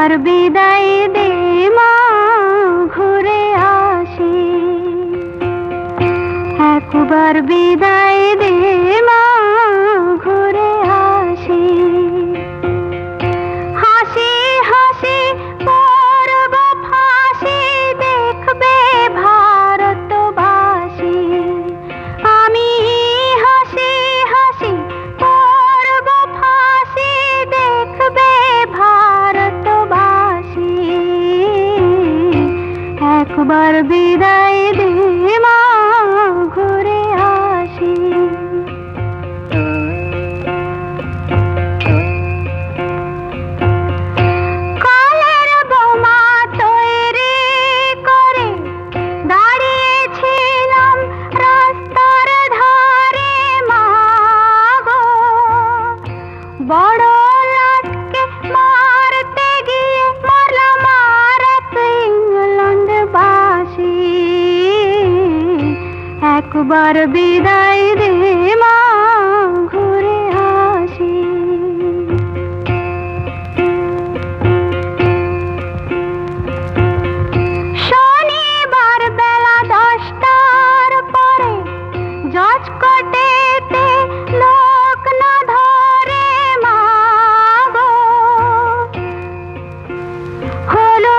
একবার বিদায় দে মা, ঘুরে আসি। একবার বিদায় দে মা, ঘুরে আসি। হাসি হাসি পরব ফাঁসি, দেখবে ভারতবাসী। আমি হাসি হাসি পরব ফাঁসি, দেখবে ভারতবাসী। একবার বিদায় দে মা, ঘুরে আসি। কালের বোমা তৈরি করে দাঁড়িয়েছিলাম রাস্তার ধারে মা গো। বড় লাটকে মারতে গিয়ে মরলাম আর এক ইংল্যান্ডবাসী। একবার বিদায় দে মা, ঘুরে আসি। শনিবার বেলা 10টার পরে জজ কোর্টেতে লোক না ধরে মা গো। হলো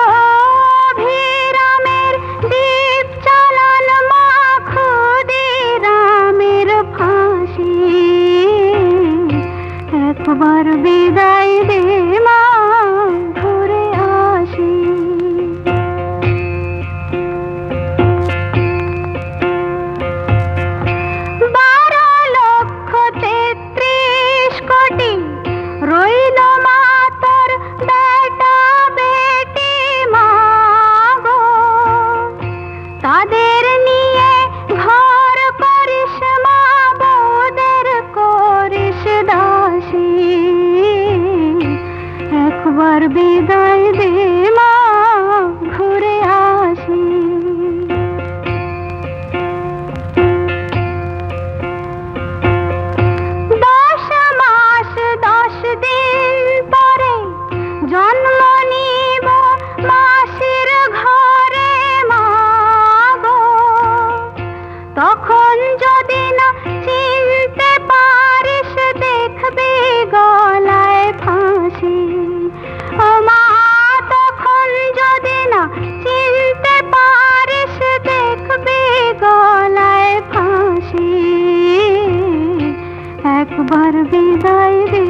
অভিরামের দ্বীপ চালান মা, ক্ষুদিরামের ফাঁসি। একবার বিদায় দে মা, ঘুরে আসি। 12,33,000,000,000 রইল মা তোর বেটা বেটি মা গো। তাদের নিয়ে ঘর করিস মা, বউদের করিস দাসী। একবার বিদায় দে মা, ঘুরে আসি। 10 মাস 10 দিন পরে জন্ম নিব মাসির ঘরে মা গো। তখন যদি না চিনতে পারিস, দেখবি গলায় ফাঁসি। ও মা, তখন যদি না চিনতে পারিস, দেখবি গলায় ফাঁসি। একবার বিদায় দে